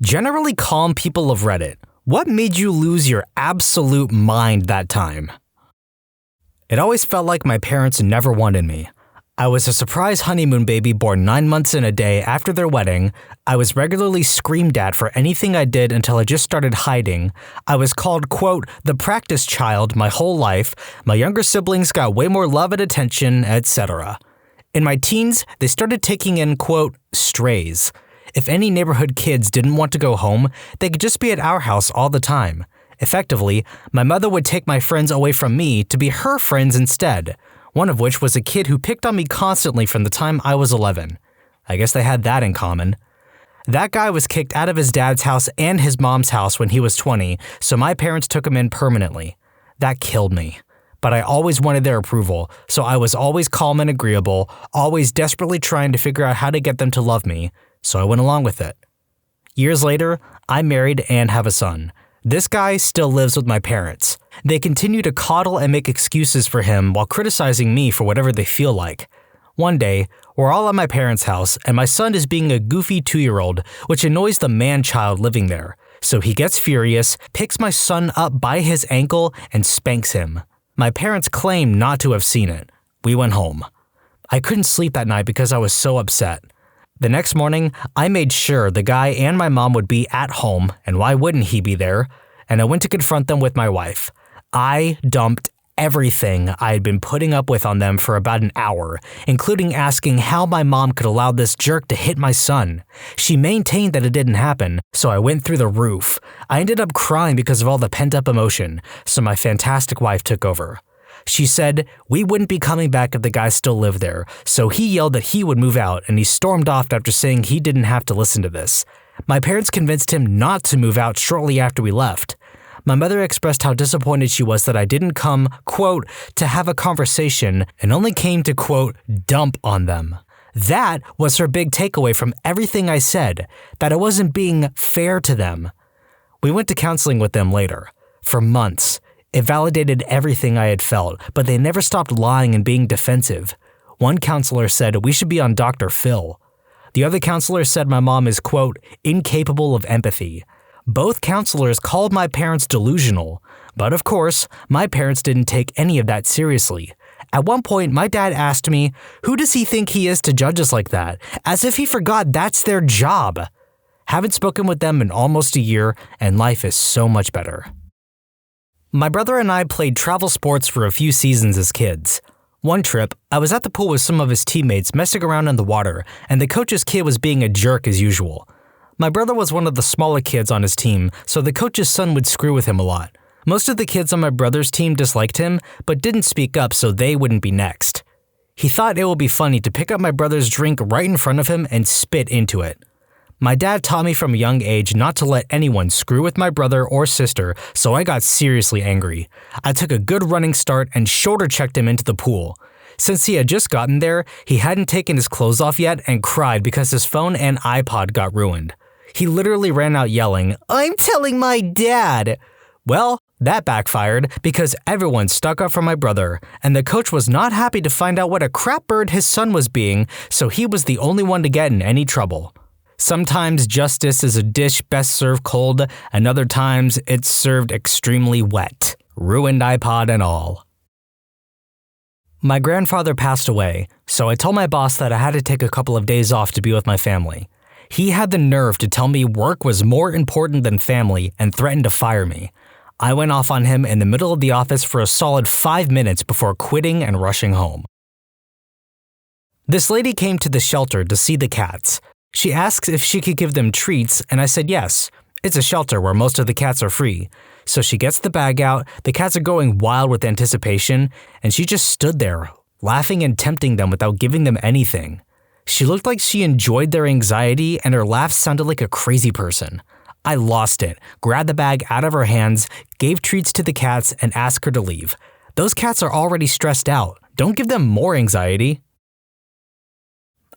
Generally calm people of Reddit, what made you lose your absolute mind that time? It always felt like my parents never wanted me. I was a surprise honeymoon baby born 9 months and a day after their wedding. I was regularly screamed at for anything I did until I just started hiding. I was called, quote, the practice child my whole life. My younger siblings got way more love and attention, etc. In my teens, they started taking in, quote, strays. If any neighborhood kids didn't want to go home, they could just be at our house all the time. Effectively, my mother would take my friends away from me to be her friends instead, one of which was a kid who picked on me constantly from the time I was 11. I guess they had that in common. That guy was kicked out of his dad's house and his mom's house when he was 20, so my parents took him in permanently. That killed me. But I always wanted their approval, so I was always calm and agreeable, always desperately trying to figure out how to get them to love me, so I went along with it. Years later, I married and have a son. This guy still lives with my parents. They continue to coddle and make excuses for him while criticizing me for whatever they feel like. One day, we're all at my parents' house and my son is being a goofy 2-year-old, which annoys the man-child living there. So he gets furious, picks my son up by his ankle, and spanks him. My parents claim not to have seen it. We went home. I couldn't sleep that night because I was so upset. The next morning, I made sure the guy and my mom would be at home, and why wouldn't he be there? And I went to confront them with my wife. I dumped everything I had been putting up with on them for about an hour, including asking how my mom could allow this jerk to hit my son. She maintained that it didn't happen, so I went through the roof. I ended up crying because of all the pent-up emotion, so my fantastic wife took over. She said we wouldn't be coming back if the guy still lived there, so he yelled that he would move out and he stormed off after saying he didn't have to listen to this. My parents convinced him not to move out shortly after we left. My mother expressed how disappointed she was that I didn't come, quote, to have a conversation and only came to, quote, dump on them. That was her big takeaway from everything I said, that I wasn't being fair to them. We went to counseling with them later. For months. It validated everything I had felt, but they never stopped lying and being defensive. One counselor said we should be on Dr. Phil. The other counselor said my mom is, quote, incapable of empathy. Both counselors called my parents delusional, but of course, my parents didn't take any of that seriously. At one point, my dad asked me, who does he think he is to judge us like that? As if he forgot that's their job. Haven't spoken with them in almost a year, and life is so much better. My brother and I played travel sports for a few seasons as kids. One trip, I was at the pool with some of his teammates messing around in the water, and the coach's kid was being a jerk as usual. My brother was one of the smaller kids on his team, so the coach's son would screw with him a lot. Most of the kids on my brother's team disliked him, but didn't speak up so they wouldn't be next. He thought it would be funny to pick up my brother's drink right in front of him and spit into it. My dad taught me from a young age not to let anyone screw with my brother or sister, so I got seriously angry. I took a good running start and shoulder-checked him into the pool. Since he had just gotten there, he hadn't taken his clothes off yet and cried because his phone and iPod got ruined. He literally ran out yelling, "I'm telling my dad!" Well, that backfired because everyone stuck up for my brother, and the coach was not happy to find out what a crap bird his son was being, so he was the only one to get in any trouble. Sometimes justice is a dish best served cold, and other times it's served extremely wet. Ruined iPod and all. My grandfather passed away, so I told my boss that I had to take a couple of days off to be with my family. He had the nerve to tell me work was more important than family and threatened to fire me. I went off on him in the middle of the office for a solid 5 minutes before quitting and rushing home. This lady came to the shelter to see the cats. She asked if she could give them treats, and I said yes. It's a shelter where most of the cats are free. So she gets the bag out, the cats are going wild with anticipation, and she just stood there, laughing and tempting them without giving them anything. She looked like she enjoyed their anxiety, and her laugh sounded like a crazy person. I lost it, grabbed the bag out of her hands, gave treats to the cats, and asked her to leave. Those cats are already stressed out. Don't give them more anxiety.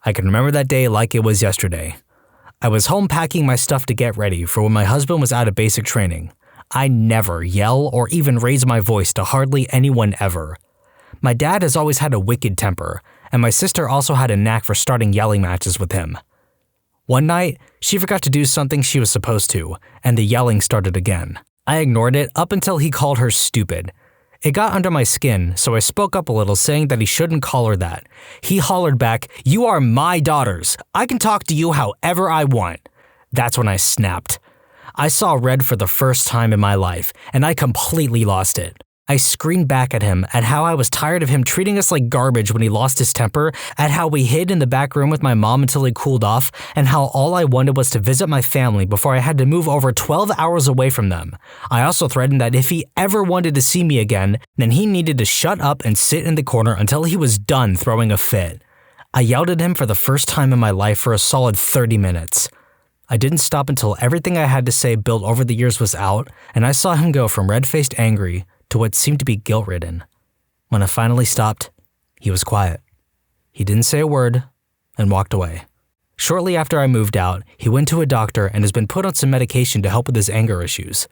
I can remember that day like it was yesterday. I was home packing my stuff to get ready for when my husband was out of basic training. I never yell or even raise my voice to hardly anyone ever. My dad has always had a wicked temper, and my sister also had a knack for starting yelling matches with him. One night, she forgot to do something she was supposed to, and the yelling started again. I ignored it up until he called her stupid. It got under my skin, so I spoke up a little, saying that he shouldn't call her that. He hollered back, "You are my daughters. I can talk to you however I want." That's when I snapped. I saw red for the first time in my life, and I completely lost it. I screamed back at him at how I was tired of him treating us like garbage when he lost his temper, at how we hid in the back room with my mom until he cooled off, and how all I wanted was to visit my family before I had to move over 12 hours away from them. I also threatened that if he ever wanted to see me again, then he needed to shut up and sit in the corner until he was done throwing a fit. I yelled at him for the first time in my life for a solid 30 minutes. I didn't stop until everything I had to say built over the years was out, and I saw him go from red-faced angry to what seemed to be guilt-ridden. When I finally stopped, he was quiet. He didn't say a word and walked away. Shortly after I moved out, he went to a doctor and has been put on some medication to help with his anger issues.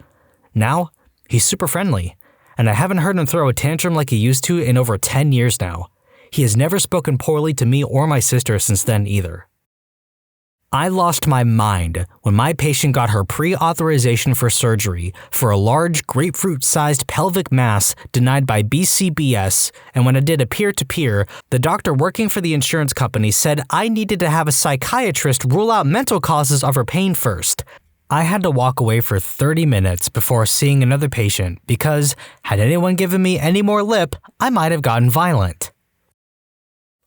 Now, he's super friendly, and I haven't heard him throw a tantrum like he used to in over 10 years now. He has never spoken poorly to me or my sister since then either. I lost my mind when my patient got her pre-authorization for surgery for a large grapefruit-sized pelvic mass denied by BCBS, and when I did a peer-to-peer, the doctor working for the insurance company said I needed to have a psychiatrist rule out mental causes of her pain first. I had to walk away for 30 minutes before seeing another patient because, had anyone given me any more lip, I might have gotten violent.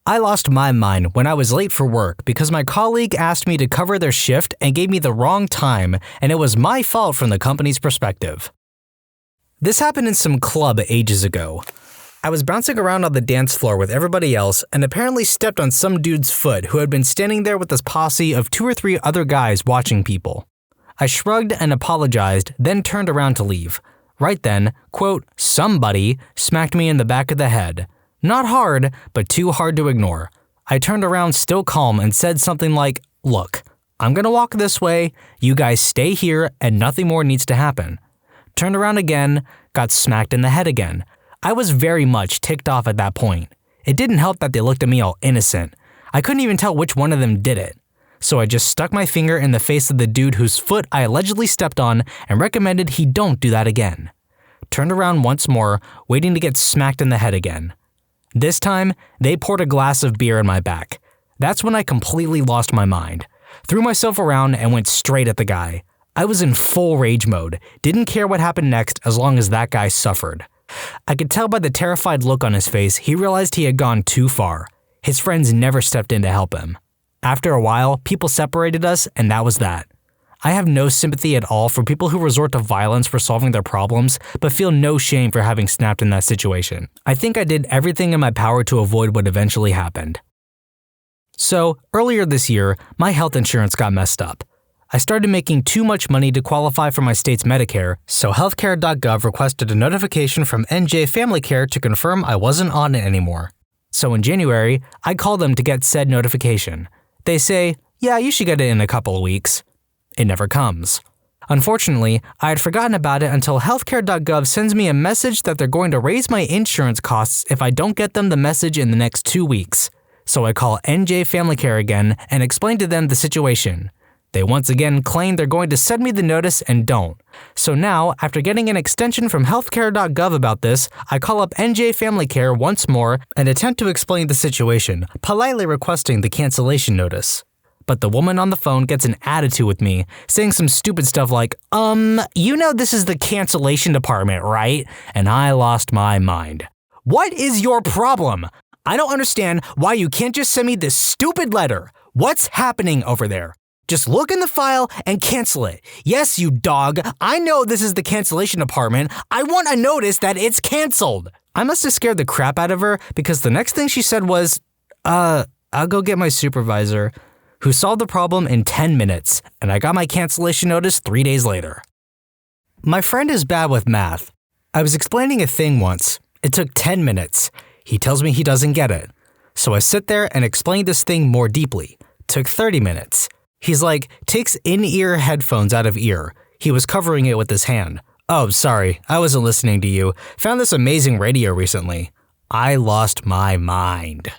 I lost my mind when I was late for work because my colleague asked me to cover their shift and gave me the wrong time, and it was my fault from the company's perspective. This happened in some club ages ago. I was bouncing around on the dance floor with everybody else and apparently stepped on some dude's foot who had been standing there with this posse of 2 or 3 other guys watching people. I shrugged and apologized, then turned around to leave. Right then, quote, somebody smacked me in the back of the head. Not hard, but too hard to ignore. I turned around still calm and said something like, "Look, I'm gonna walk this way, you guys stay here and nothing more needs to happen." Turned around again, got smacked in the head again. I was very much ticked off at that point. It didn't help that they looked at me all innocent. I couldn't even tell which one of them did it. So I just stuck my finger in the face of the dude whose foot I allegedly stepped on and recommended he don't do that again. Turned around once more, waiting to get smacked in the head again. This time, they poured a glass of beer in my back. That's when I completely lost my mind. Threw myself around and went straight at the guy. I was in full rage mode, didn't care what happened next as long as that guy suffered. I could tell by the terrified look on his face he realized he had gone too far. His friends never stepped in to help him. After a while, people separated us and that was that. I have no sympathy at all for people who resort to violence for solving their problems, but feel no shame for having snapped in that situation. I think I did everything in my power to avoid what eventually happened. So, earlier this year, my health insurance got messed up. I started making too much money to qualify for my state's Medicare, so healthcare.gov requested a notification from NJ Family Care to confirm I wasn't on it anymore. So in January, I called them to get said notification. They say, "Yeah, you should get it in a couple of weeks." It never comes. Unfortunately, I had forgotten about it until healthcare.gov sends me a message that they're going to raise my insurance costs if I don't get them the message in the next 2 weeks. So I call NJ Family Care again and explain to them the situation. They once again claim they're going to send me the notice and don't. So now, after getting an extension from healthcare.gov about this, I call up NJ Family Care once more and attempt to explain the situation, politely requesting the cancellation notice. But the woman on the phone gets an attitude with me, saying some stupid stuff like, you know this is the cancellation department, right? And I lost my mind. What is your problem? I don't understand why you can't just send me this stupid letter. What's happening over there? Just look in the file and cancel it. Yes, you dog. I know this is the cancellation department. I want a notice that it's canceled. I must have scared the crap out of her because the next thing she said was, I'll go get my supervisor, who solved the problem in 10 minutes, and I got my cancellation notice 3 days later. My friend is bad with math. I was explaining a thing once. It took 10 minutes. He tells me he doesn't get it. So I sit there and explain this thing more deeply. Took 30 minutes. He's like, takes in-ear headphones out of ear. He was covering it with his hand. "Oh, sorry, I wasn't listening to you. Found this amazing radio recently." I lost my mind.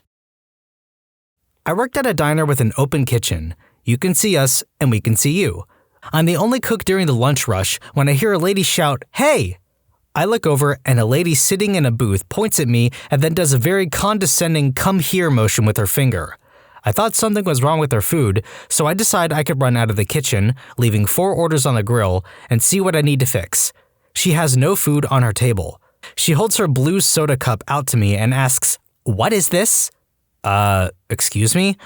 I worked at a diner with an open kitchen. You can see us, and we can see you. I'm the only cook during the lunch rush when I hear a lady shout, "Hey!" I look over and a lady sitting in a booth points at me and then does a very condescending "come here" motion with her finger. I thought something was wrong with her food, so I decide I could run out of the kitchen, leaving 4 orders on the grill, and see what I need to fix. She has no food on her table. She holds her blue soda cup out to me and asks, "What is this?" Excuse me?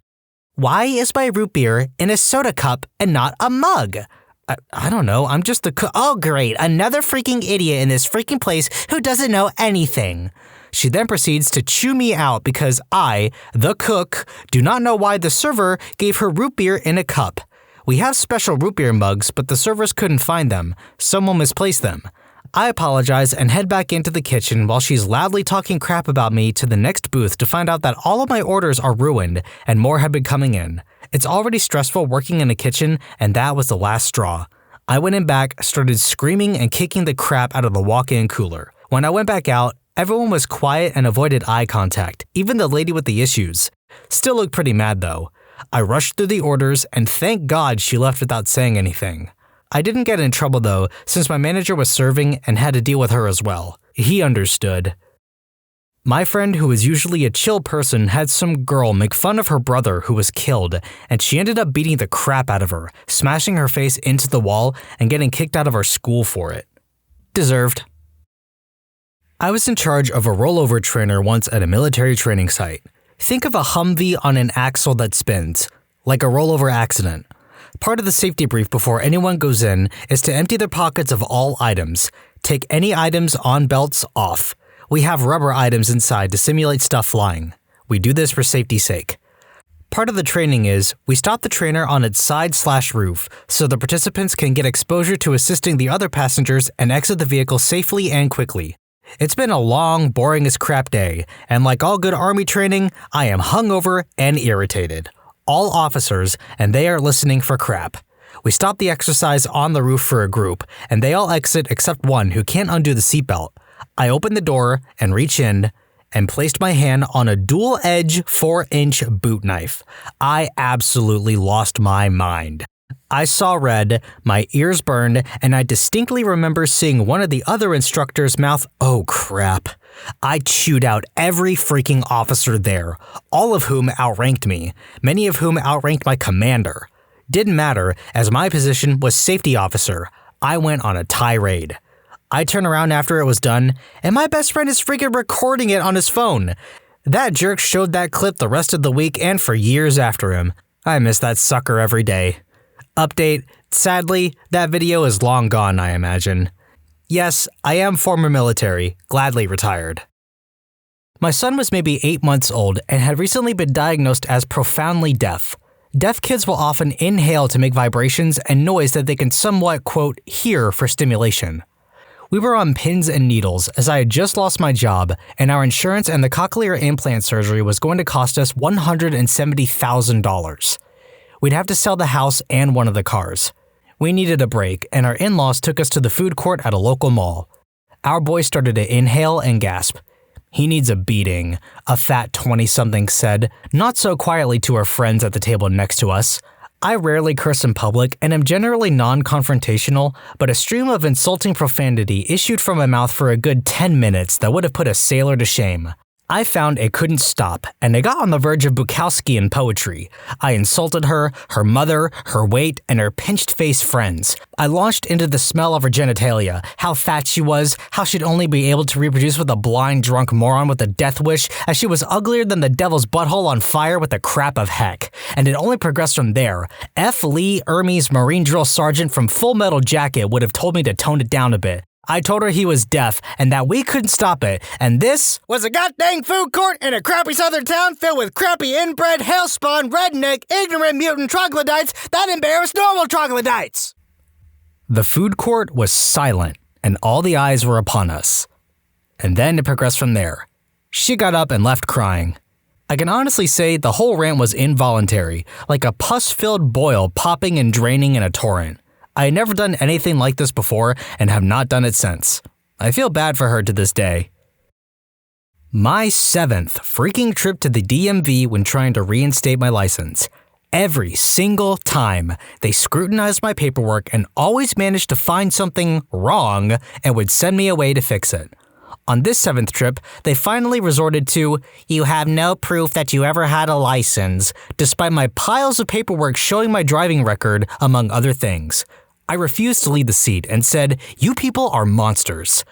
Why is my root beer in a soda cup and not a mug? I don't know, I'm just the cook. Oh great, another freaking idiot in this freaking place who doesn't know anything. She then proceeds to chew me out because I, the cook, do not know why the server gave her root beer in a cup. We have special root beer mugs, but the servers couldn't find them. Someone misplaced them. I apologize and head back into the kitchen while she's loudly talking crap about me to the next booth to find out that all of my orders are ruined and more have been coming in. It's already stressful working in a kitchen, and that was the last straw. I went in back, started screaming and kicking the crap out of the walk-in cooler. When I went back out, everyone was quiet and avoided eye contact, even the lady with the issues. Still looked pretty mad though. I rushed through the orders and thank God she left without saying anything. I didn't get in trouble though, since my manager was serving and had to deal with her as well. He understood. My friend, who is usually a chill person, had some girl make fun of her brother who was killed, and she ended up beating the crap out of her, smashing her face into the wall and getting kicked out of our school for it. Deserved. I was in charge of a rollover trainer once at a military training site. Think of a Humvee on an axle that spins, like a rollover accident. Part of the safety brief before anyone goes in is to empty their pockets of all items. Take any items on belts off. We have rubber items inside to simulate stuff flying. We do this for safety's sake. Part of the training is we stop the trainer on its side/roof so the participants can get exposure to assisting the other passengers and exit the vehicle safely and quickly. It's been a long, boring as crap day, and like all good army training, I am hungover and irritated. All officers, and they are listening for crap. We stop the exercise on the roof for a group, and they all exit except one who can't undo the seatbelt. I open the door and reach in and placed my hand on a dual-edge 4-inch boot knife. I absolutely lost my mind. I saw red, my ears burned, and I distinctly remember seeing one of the other instructors mouth, "Oh crap." I chewed out every freaking officer there, all of whom outranked me, many of whom outranked my commander. Didn't matter, as my position was safety officer. I went on a tirade. I turn around after it was done, and my best friend is freaking recording it on his phone. That jerk showed that clip the rest of the week and for years after him. I miss that sucker every day. Update, sadly, that video is long gone, I imagine. Yes, I am former military, gladly retired. My son was maybe 8 months old and had recently been diagnosed as profoundly deaf. Deaf kids will often inhale to make vibrations and noise that they can somewhat, quote, hear for stimulation. We were on pins and needles as I had just lost my job, and our insurance and the cochlear implant surgery was going to cost us $170,000. We'd have to sell the house and one of the cars. We needed a break, and our in-laws took us to the food court at a local mall. Our boy started to inhale and gasp. "He needs a beating," a fat 20-something said, not so quietly to our friends at the table next to us. I rarely curse in public and am generally non-confrontational, but a stream of insulting profanity issued from my mouth for a good 10 minutes that would have put a sailor to shame. I found it couldn't stop, and I got on the verge of Bukowskian poetry. I insulted her, her mother, her weight, and her pinched-face friends. I launched into the smell of her genitalia, how fat she was, how she'd only be able to reproduce with a blind drunk moron with a death wish, as she was uglier than the devil's butthole on fire with the crap of heck. And it only progressed from there. F. Lee Ermey's Marine Drill Sergeant from Full Metal Jacket would have told me to tone it down a bit. I told her he was deaf and that we couldn't stop it, and this was a goddamn food court in a crappy southern town filled with crappy inbred, hellspawn, redneck, ignorant mutant troglodytes that embarrassed normal troglodytes. The food court was silent, and all the eyes were upon us. And then it progressed from there. She got up and left crying. I can honestly say the whole rant was involuntary, like a pus-filled boil popping and draining in a torrent. I had never done anything like this before and have not done it since. I feel bad for her to this day. My 7th freaking trip to the DMV when trying to reinstate my license. Every single time, they scrutinized my paperwork and always managed to find something wrong and would send me away to fix it. On this 7th trip, they finally resorted to, "You have no proof that you ever had a license," despite my piles of paperwork showing my driving record, among other things. I refused to leave the seat and said, "You people are monsters."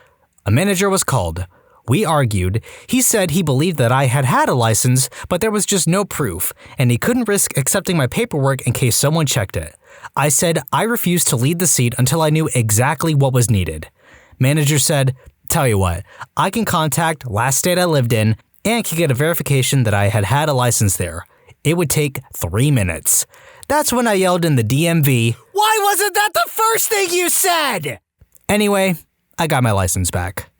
A manager was called. We argued. He said he believed that I had had a license, but there was just no proof, and he couldn't risk accepting my paperwork in case someone checked it. I said I refused to leave the seat until I knew exactly what was needed. Manager said, "Tell you what, I can contact last state I lived in and can get a verification that I had had a license there. It would take 3 minutes." That's when I yelled in the DMV, "Why wasn't that the first thing you said?" Anyway, I got my license back.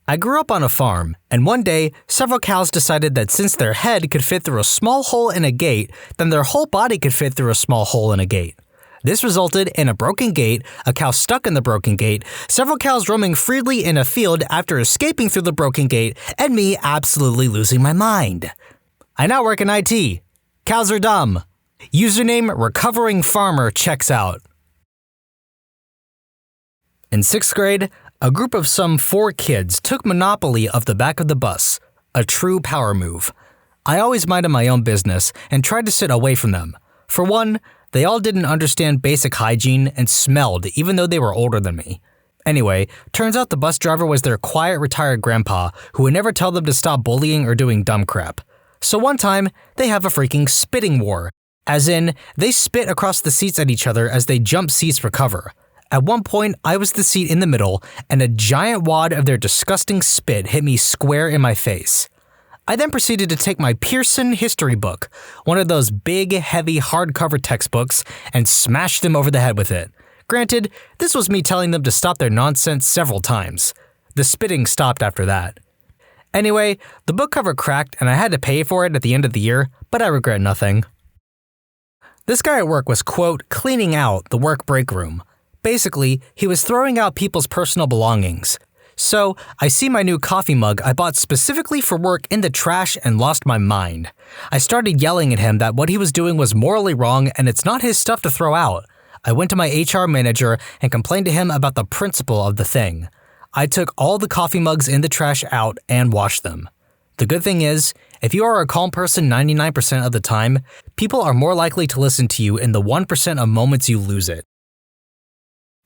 I grew up on a farm, and one day, several cows decided that since their head could fit through a small hole in a gate, then their whole body could fit through a small hole in a gate. This resulted in a broken gate, a cow stuck in the broken gate, several cows roaming freely in a field after escaping through the broken gate, and me absolutely losing my mind. I now work in IT. Cows are dumb. Username Recovering Farmer checks out. In 6th grade, a group of some 4 kids took monopoly of the back of the bus, a true power move. I always minded my own business and tried to sit away from them. For one, they all didn't understand basic hygiene and smelled even though they were older than me. Anyway, turns out the bus driver was their quiet retired grandpa who would never tell them to stop bullying or doing dumb crap. So one time, they have a freaking spitting war. As in, they spit across the seats at each other as they jump seats for cover. At one point, I was the seat in the middle, and a giant wad of their disgusting spit hit me square in my face. I then proceeded to take my Pearson history book, one of those big, heavy, hardcover textbooks, and smash them over the head with it. Granted, this was me telling them to stop their nonsense several times. The spitting stopped after that. Anyway, the book cover cracked and I had to pay for it at the end of the year, but I regret nothing. This guy at work was, quote, cleaning out the work break room. Basically, he was throwing out people's personal belongings. So, I see my new coffee mug I bought specifically for work in the trash and lost my mind. I started yelling at him that what he was doing was morally wrong and it's not his stuff to throw out. I went to my HR manager and complained to him about the principle of the thing. I took all the coffee mugs in the trash out and washed them. The good thing is, if you are a calm person 99% of the time, people are more likely to listen to you in the 1% of moments you lose it.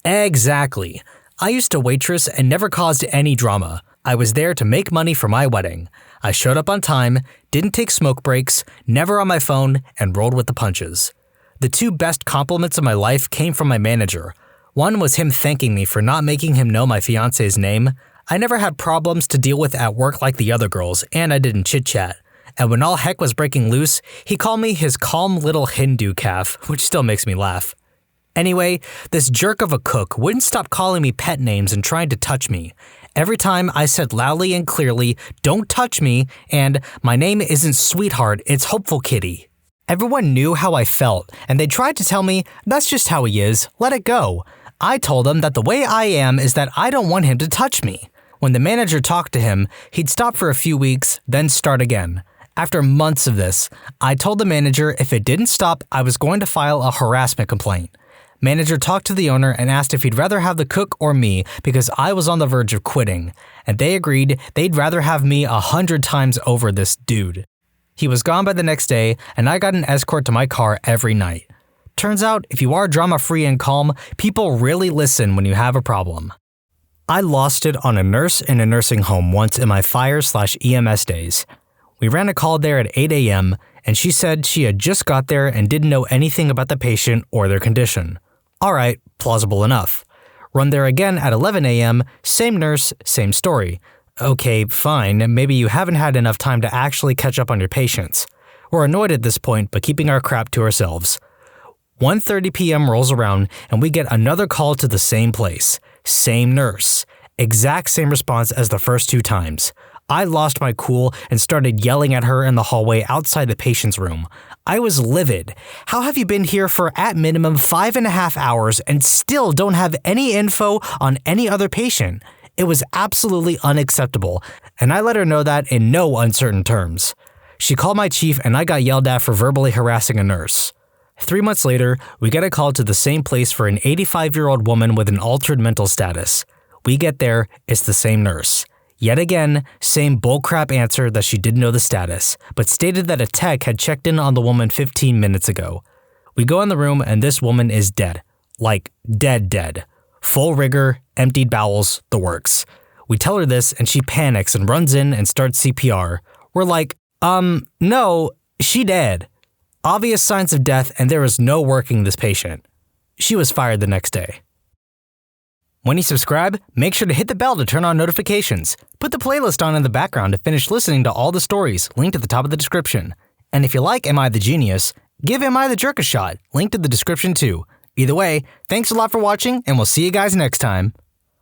Exactly. I used to waitress and never caused any drama. I was there to make money for my wedding. I showed up on time, didn't take smoke breaks, never on my phone, and rolled with the punches. The 2 best compliments of my life came from my manager. One was him thanking me for not making him know my fiance's name. I never had problems to deal with at work like the other girls, and I didn't chit-chat. And when all heck was breaking loose, he called me his calm little Hindu calf, which still makes me laugh. Anyway, this jerk of a cook wouldn't stop calling me pet names and trying to touch me. Every time I said loudly and clearly, "Don't touch me," and "My name isn't Sweetheart, it's Hopeful Kitty." Everyone knew how I felt, and they tried to tell me, "That's just how he is, let it go." I told them that the way I am is that I don't want him to touch me. When the manager talked to him, he'd stop for a few weeks, then start again. After months of this, I told the manager if it didn't stop, I was going to file a harassment complaint. Manager talked to the owner and asked if he'd rather have the cook or me because I was on the verge of quitting, and they agreed they'd rather have me 100 times over this dude. He was gone by the next day, and I got an escort to my car every night. Turns out, if you are drama-free and calm, people really listen when you have a problem. I lost it on a nurse in a nursing home once in my fire/EMS days. We ran a call there at 8 a.m., and she said she had just got there and didn't know anything about the patient or their condition. Alright, plausible enough. Run there again at 11 a.m., same nurse, same story. Okay, fine, maybe you haven't had enough time to actually catch up on your patients. We're annoyed at this point, but keeping our crap to ourselves. 1:30 p.m. rolls around, and we get another call to the same place. Same nurse. Exact same response as the first 2 times. I lost my cool and started yelling at her in the hallway outside the patient's room. I was livid. How have you been here for at minimum 5.5 hours and still don't have any info on any other patient? It was absolutely unacceptable, and I let her know that in no uncertain terms. She called my chief and I got yelled at for verbally harassing a nurse. 3 months later, we get a call to the same place for an 85-year-old woman with an altered mental status. We get there, it's the same nurse. Yet again, same bullcrap answer that she didn't know the status, but stated that a tech had checked in on the woman 15 minutes ago. We go in the room and this woman is dead. Like, dead. Full rigor, emptied bowels, the works. We tell her this and she panics and runs in and starts CPR. We're like, no, she dead. Obvious signs of death and there is no working this patient. She was fired the next day. When you subscribe, make sure to hit the bell to turn on notifications. Put the playlist on in the background to finish listening to all the stories, linked at the top of the description. And if you like Am I the Genius, give Am I the Jerk a shot, linked in the description too. Either way, thanks a lot for watching and we'll see you guys next time.